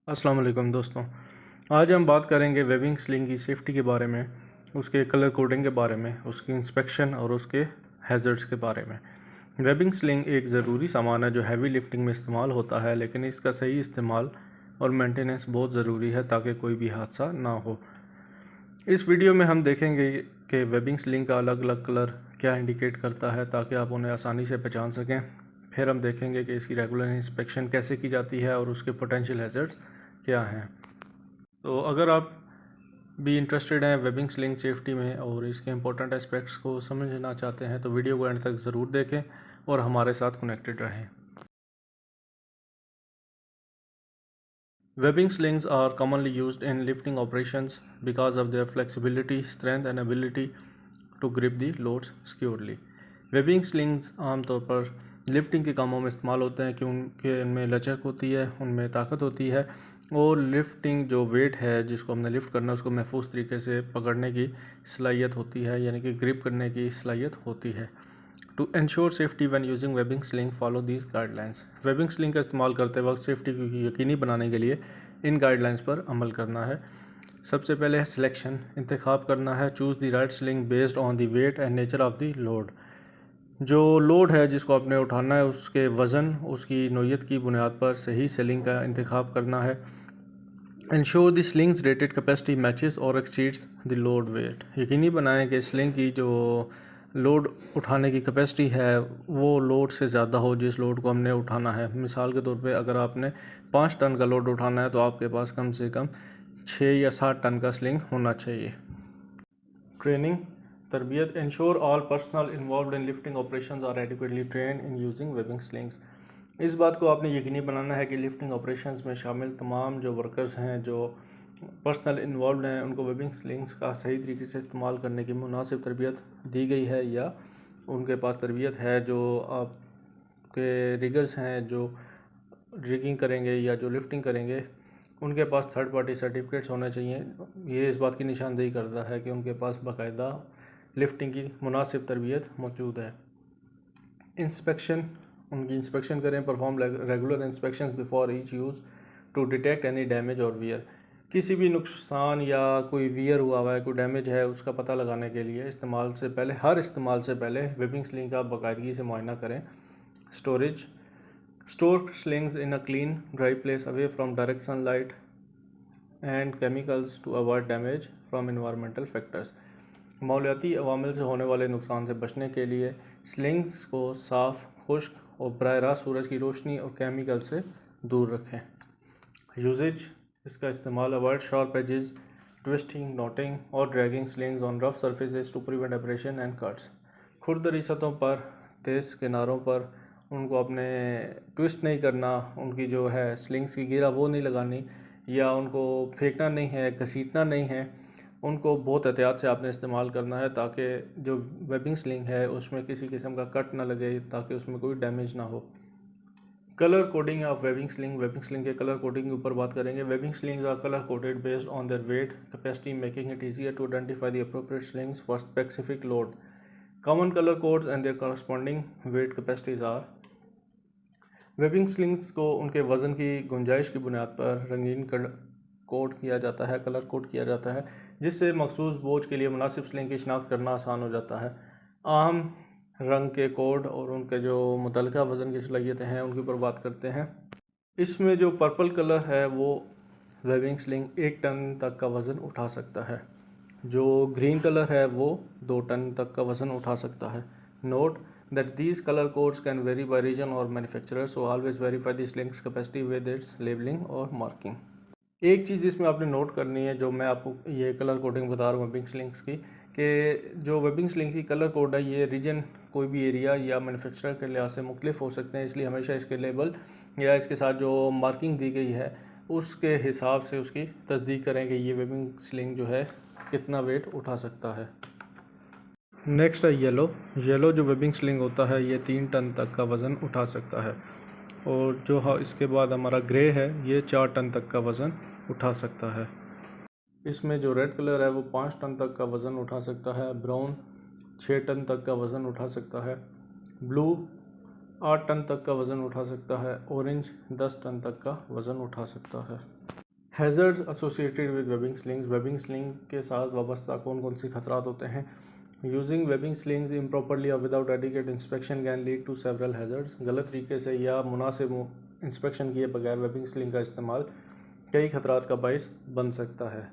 अस्सलाम वालेकुम दोस्तों। आज हम बात करेंगे वेबिंग स्लिंग की सेफ्टी के बारे में, उसके कलर कोडिंग के बारे में, उसकी इंस्पेक्शन और उसके हैज़र्ड्स के बारे में। वेबिंग स्लिंग एक ज़रूरी सामान है जो हैवी लिफ्टिंग में इस्तेमाल होता है, लेकिन इसका सही इस्तेमाल और मेंटेनेंस बहुत ज़रूरी है ताकि कोई भी हादसा ना हो। इस वीडियो में हम देखेंगे कि वेबिंग स्लिंग का अलग अलग कलर क्या इंडिकेट करता है ताकि आप उन्हें आसानी से पहचान सकें। फिर हम देखेंगे कि इसकी रेगुलर इंस्पेक्शन कैसे की जाती है और उसके पोटेंशियल हैज़र्ड्स क्या हैं। तो अगर आप भी इंटरेस्टेड हैं वेबिंग स्लिंग सेफ्टी में और इसके इंपॉर्टेंट एस्पेक्ट्स को समझना चाहते हैं तो वीडियो को एंड तक ज़रूर देखें और हमारे साथ कनेक्टेड रहें। Webbing slings are commonly used in lifting operations because of their flexibility, strength and ability to grip the loads securely. Webbing slings आमतौर पर लिफ्टिंग के कामों में इस्तेमाल होते हैं कि उनमें लचक होती है, उनमें ताकत होती है और लिफ्टिंग जो वेट है जिसको हमने लिफ्ट करना है उसको महफूज तरीके से पकड़ने की सलाहियत होती है, यानी कि ग्रिप करने की सलाहियत होती है। To insure safety when using webbing sling follow these guidelines. Webbing sling का इस्तेमाल करते वक्त सेफ्टी को यकीनी बनाने के लिए इन गाइडलाइंस पर अमल करना है। सबसे पहले है सिलेक्शन, इंतखाब करना है। Choose the right sling based on the weight and nature of the load. जो लोड है जिसको आपने उठाना है उसके वज़न, उसकी नोयत की बुनियाद पर सही स्लिंग का इंतखाब करना है। Ensure the slings rated capacity matches और एक्सीड्स द लोड वेट। यकीनी बनाएं कि स्लिंग की जो लोड उठाने की कैपेसिटी है वो लोड से ज़्यादा हो जिस लोड को हमने उठाना है। मिसाल के तौर पे अगर आपने 5 टन का लोड उठाना है तो आपके पास कम से कम 6 या 7 टन का स्लिंग होना चाहिए। ट्रेनिंग, तरबियत। Ensure all personnel involve in lifting operations are adequately train in using webbing slings. इस बात को आपने यकीनी बनाना है कि लिफ्टिंग ऑपरेशंस में शामिल तमाम जो वर्कर्स हैं, जो पर्सनल इन्वॉल्व हैं, उनको वेबिंग स्लिंग्स का सही तरीके से इस्तेमाल करने की मुनासिब तरबियत दी गई है या उनके पास तरबियत है। जो आपके रिगर्स हैं जो रिगिंग करेंगे या जो लिफ्टिंग करेंगे उनके पास थर्ड पार्टी सर्टिफिकेट्स होने चाहिए। ये इस बात की निशानदेही करता है कि उनके पास बाकायदा लिफ्टिंग की मुनासिब तरबियत मौजूद है। इंस्पेक्शन, उनकी इंस्पेक्शन करें। Perform regular inspections before each use to detect any damage और वियर। किसी भी नुकसान या कोई वियर हुआ है, कोई डैमेज है, उसका पता लगाने के लिए इस्तेमाल से पहले, हर इस्तेमाल से पहले वेबिंग स्लिंग का बाकायदगी से मुआयना करें। Storage, store slings in a clean dry place away from direct sunlight and chemicals to avoid damage from environmental factors. माहौलियाती अवामिल से होने वाले नुकसान से बचने के लिए स्लिंग्स को साफ़, खुश्क और बराह रास्त सूरज की रोशनी और केमिकल से दूर रखें। यूजेज, इसका इस्तेमाल avoid sharp edges, twisting, knotting और dragging slings on rough surfaces to prevent abrasion and cuts. खुरदरी सतहों पर, तेज़ किनारों पर उनको अपने ट्विस्ट नहीं करना, उनकी जो है स्लिंग्स की गिरा वो नहीं लगानी या उनको फेंकना नहीं है, घसीटना नहीं है। उनको बहुत एहतियात से आपने इस्तेमाल करना है ताकि जो वेबिंग स्लिंग है उसमें किसी किस्म का कट ना लगे, ताकि उसमें कोई डैमेज ना हो। Colour coding of webbing sling. Webbing sling के कलर कोडिंग के ऊपर बात करेंगे। Webbing slings are colour coded based on their weight capacity, making it easier to identify the appropriate slings for specific load. Common colour codes and their corresponding weight capacities are. Webbing slings को उनके वज़न की गुंजाइश की बुनियाद पर रंगीन code किया जाता है, कलर कोड किया जाता है, जिससे मखसूस बोझ के लिए मुनासिब स्लिंग की शनाख्त करना आसान हो जाता है। आम रंग के कोड और उनके जो मुतल्लिका वज़न की सलाहियतें हैं उनके ऊपर बात करते हैं। इसमें जो पर्पल कलर है वो वेबिंग स्लिंग 1 टन तक का वज़न उठा सकता है। जो ग्रीन कलर है वो 2 टन तक का वज़न उठा सकता है। Note that these color codes can vary by region or manufacturer, so always verify the sling's capacity with its labeling और marking। एक चीज़ इसमें आपने नोट करनी है, जो मैं आपको ये कलर कोडिंग बता रहा हूँ वेबिंग स्लिंग्स की, कि जो वेबिंग स्लिंग की कलर कोड है ये रीजन, कोई भी एरिया या मैन्युफैक्चरर के लिहाज से मुख्तलिफ हो सकते हैं, इसलिए हमेशा इसके लेबल या इसके साथ जो मार्किंग दी गई है उसके हिसाब से उसकी तस्दीक करें कि ये वेबिंग स्लिंग जो है कितना वेट उठा सकता है। नेक्स्ट है येलो। येलो जो वेबिंग स्लिंग होता है ये 3 टन तक का वज़न उठा सकता है। और जो इसके बाद हमारा ग्रे है ये 4 टन तक का वज़न उठा सकता है। इसमें जो रेड कलर है वो 5 टन तक का वज़न उठा सकता है। ब्राउन 6 टन तक का वज़न उठा सकता है। ब्लू 8 टन तक का वज़न उठा सकता है। ऑरेंज 10 टन तक का वज़न उठा सकता है। Hazards associated with webbing slings, webbing sling के साथ वाबस्ता कौन कौन से खतरात होते हैं। Using webbing slings improperly or without adequate inspection can lead to several hazards। गलत तरीके से या मुनासिब इंस्पेक्शन किए बगैर वेबिंग स्लिंग का इस्तेमाल कई खतरात का बाइस बन सकता है।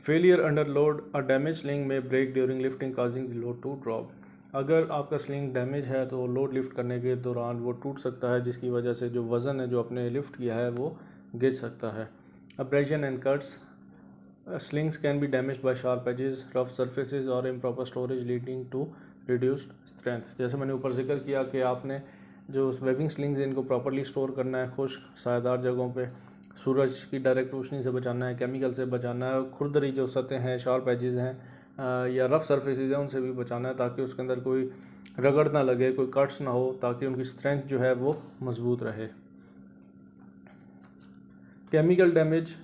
Failure under load, a damage sling may break during lifting causing the load to drop. अगर आपका स्लिंग डैमेज है तो लोड लिफ्ट करने के दौरान वो टूट सकता है, जिसकी वजह से जो वज़न है जो आपने लिफ्ट किया है वो गिर सकता है। Abrasion and cuts, slings can be damaged by sharp edges, rough surfaces और improper storage leading to reduced strength। जैसे मैंने ऊपर जिक्र किया कि आपने जो वेबिंग स्लिंग्स हैं इनको प्रॉपरली स्टोर करना है, खुश्क सायेदार जगहों पे, सूरज की डायरेक्ट रोशनी से बचाना है, केमिकल से बचाना है, खुरदरी जो सतह हैं, शार्प एजेस हैं या रफ़ सरफेसेस हैं उनसे भी बचाना है, ताकि उसके अंदर कोई रगड़ ना लगे, कोई कट्स ना हो, ताकि उनकी स्ट्रेंथ जो है वो मजबूत रहे। Chemical damage,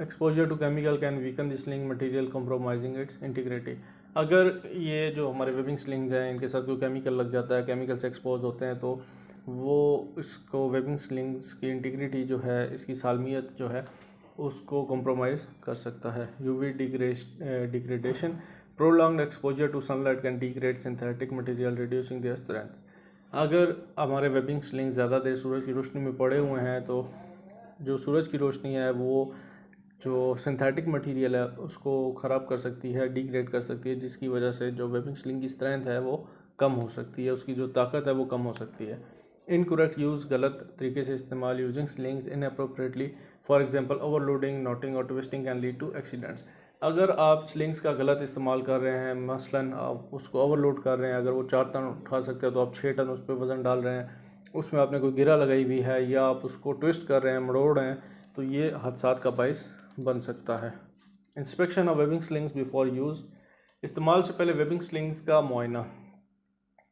exposure to chemical can weaken the sling material compromising its integrity. अगर ये जो हमारे वेबिंग स्लिंग्स हैं इनके साथ कोई केमिकल लग जाता है, केमिकल से एक्सपोज होते हैं, तो वो इसको वेबिंग स्लिंग्स की इंटीग्रिटी जो है, इसकी सालमियत जो है उसको कॉम्प्रोमाइज़ कर सकता है। UV degradation, prolonged exposure to sunlight can degrade synthetic material reducing their strength. अगर हमारे वेबिंग स्लिंग्स ज़्यादा देर सूरज की रोशनी में पड़े हुए हैं तो जो सूरज की रोशनी है वो जो सिंथेटिक मटेरियल है उसको ख़राब कर सकती है, डिग्रेड कर सकती है, जिसकी वजह से जो वेबिंग स्लिंग की स्ट्रेंथ है वो कम हो सकती है, उसकी जो ताकत है वो कम हो सकती है। इनकरेक्ट यूज़, गलत तरीके से इस्तेमाल, using slings inappropriately, for example overloading, knotting और twisting can lead to accidents. अगर आप स्लिंग्स का गलत इस्तेमाल कर रहे हैं, मसलन आप उसको ओवरलोड कर रहे हैं, अगर वो 4 टन उठा सकते हैं तो आप 6 टन उस पर वज़न डाल रहे हैं, उसमें आपने कोई गिरा लगाई हुई है या आप उसको ट्विस्ट कर रहे हैं, मरोड़ रहे हैं, तो ये हादसात का बाइस बन सकता है। Inspection of webbing slings before use, इस्तेमाल से पहले वेबिंग स्लिंग्स का मुआयना।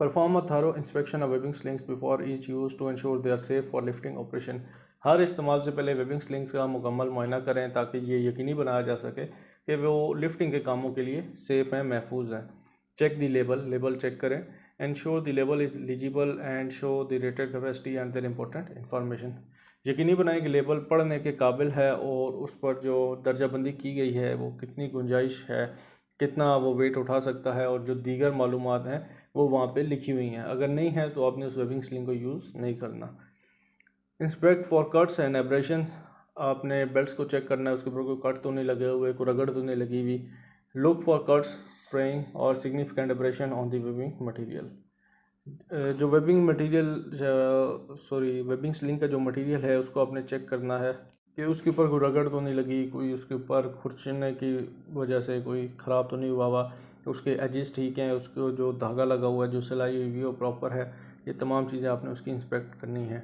Perform a thorough inspection of webbing slings before each use to ensure they are safe for lifting operation. हर इस्तेमाल से पहले वेबिंग स्लिंग्स का मुकम्मल मुआयना करें ताकि ये यकीनी बनाया जा सके कि वो लिफ्टिंग के कामों के लिए सेफ़ हैं, महफूज हैं। Check the label, label check करें। Ensure the label is legible and show the rated capacity and their important information। यकीनी बनाएं कि लेबल पढ़ने के काबिल है और उस पर जो दर्जाबंदी की गई है वो कितनी गुंजाइश है, कितना वो वेट उठा सकता है और जो दीगर मालूमात हैं वो वहाँ पे लिखी हुई हैं। अगर नहीं है तो आपने उस वेबिंग स्लिंग को यूज़ नहीं करना। Inspect for cuts and abrasion, आपने बेल्ट्स को चेक करना है, उसके ऊपर कोई कट तो नहीं लगे हुए, कोई रगड़ तो नहीं लगी हुई। लुक फॉर कट्स, फ्रेइंग और significant abrasion on the webbing material. जो वेबिंग मटेरियल वेबिंग स्लिंग का जो मटेरियल है उसको आपने चेक करना है कि उसके ऊपर कोई रगड़ तो नहीं लगी, कोई उसके ऊपर खुरचने की वजह से कोई ख़राब तो नहीं हुआ, उसके एजेस ठीक हैं, उसको जो धागा लगा हुआ है, जो सिलाई हुई है वो प्रॉपर है। ये तमाम चीज़ें आपने उसकी इंस्पेक्ट करनी है।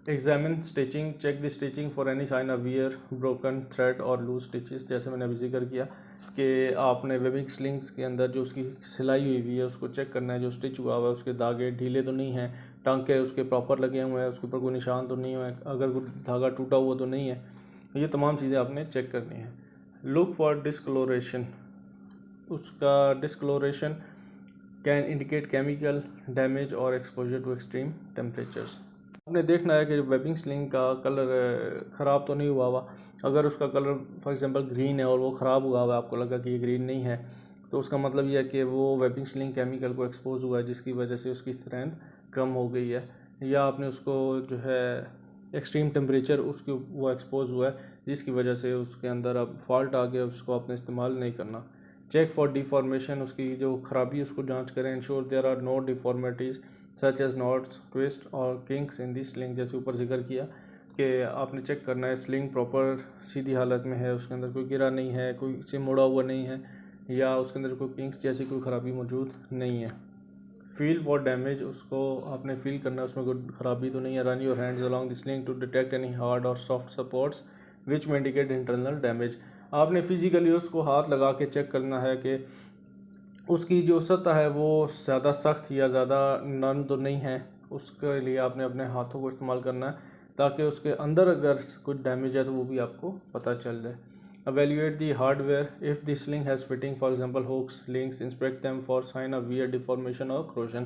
Examine stitching, check the stitching for any sign of wear, broken thread और लूज स्टिचेस। जैसे मैंने अभी जिक्र किया कि आपने वेबिंग स्लिंग्स के अंदर जो उसकी सिलाई हुई है उसको चेक करना है, जो स्टिच हुआ हुआ है उसके धागे ढीले तो नहीं हैं, टांके उसके प्रॉपर लगे हुए हैं, उसके ऊपर कोई निशान तो नहीं हुए, अगर कोई धागा टूटा हुआ तो नहीं है। ये तमाम चीज़ें आपने चेक करनी है। लुक फॉर डिस्कलोरेशन, उसका डिस्कलोरेशन कैन इंडिकेट केमिकल डैमेज और एक्सपोजर टू एक्सट्रीम टेम्परेचर्स। आपने देखना है कि वेबिंग स्लिंग का कलर ख़राब तो नहीं हुआ हुआ। अगर उसका कलर फॉर एग्जांपल ग्रीन है और वो ख़राब हुआ हुआ है, आपको लगा कि ये ग्रीन नहीं है, तो उसका मतलब ये है कि वो वेबिंग स्लिंग केमिकल को एक्सपोज हुआ है, जिसकी वजह से उसकी स्ट्रेंथ कम हो गई है, या आपने उसको जो है एक्सट्रीम टेम्परेचर उसके वो एक्सपोज हुआ है जिसकी वजह से उसके अंदर अब फॉल्ट आ गया, उसको आपने इस्तेमाल नहीं करना। चेक फॉर डिफॉर्मेशन, उसकी जो ख़राबी उसको जांच करें। Ensure there are no deformities such as knots, twist और किंक्स इन दी स्लिंग। जैसे ऊपर जिक्र किया कि आपने चेक करना है स्लिंग प्रॉपर सीधी हालत में है, उसके अंदर कोई गिरा नहीं है, कोई से मुड़ा हुआ नहीं है, या उसके अंदर कोई किंक्स जैसी कोई ख़राबी मौजूद नहीं है। फील फॉर डैमेज, उसको आपने फील करना है उसमें कोई ख़राबी तो नहीं है। Run your hands along the sling to detect any hard और soft supports which may indicate internal damage. आपने फिजिकली उसको हाथ लगा के चेक करना है कि उसकी जो सतह है वो ज़्यादा सख्त या ज़्यादा नरम तो नहीं है। उसके लिए आपने अपने हाथों को इस्तेमाल करना है ताकि उसके अंदर अगर कुछ डैमेज है तो वो भी आपको पता चल जाए। Evaluate the hardware. If the sling has fitting, for example hooks, links, inspect them for sign of wear, deformation और corrosion।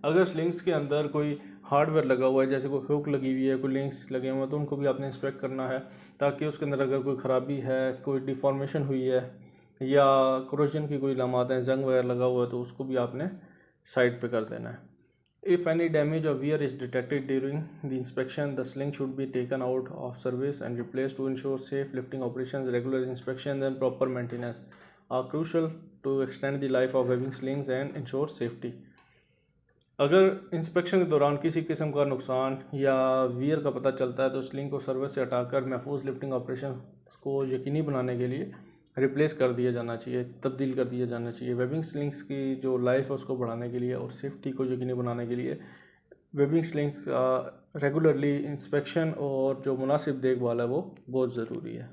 अगर स्लिंग्स के अंदर कोई हार्डवेयर लगा हुआ है, जैसे कोई हुक लगी हुई है, कोई लिंक्स लगे हुए हैं, तो उनको भी आपने इंस्पेक्ट करना है, ताकि उसके अंदर अगर कोई ख़राबी है, कोई डिफॉर्मेशन हुई है या क्रोजन की कोई लामात हैं, जंग वगैरह लगा हुआ है, तो उसको भी आपने साइड पे कर देना है। If any damage or wear is detected during the inspection, the sling should be taken out of service and replaced to ensure safe lifting operations. Regular inspections and proper maintenance are crucial to extend the life of webbing slings and ensure safety. अगर inspection के दौरान किसी किस्म का नुकसान या wear का पता चलता है, तो स्लिंग को सर्विस से हटाकर महफूज लिफ्टिंग ऑपरेशन को यकीनी बनाने के लिए रिप्लेस कर दिया जाना चाहिए, तब्दील कर दिया जाना चाहिए। वेबिंग स्लिंग्स की जो लाइफ है उसको बढ़ाने के लिए और सेफ्टी को यकीनी बनाने के लिए वेबिंग स्लिंग्स का रेगुलरली इंस्पेक्शन और जो मुनासिब देखभाल है वो बहुत ज़रूरी है।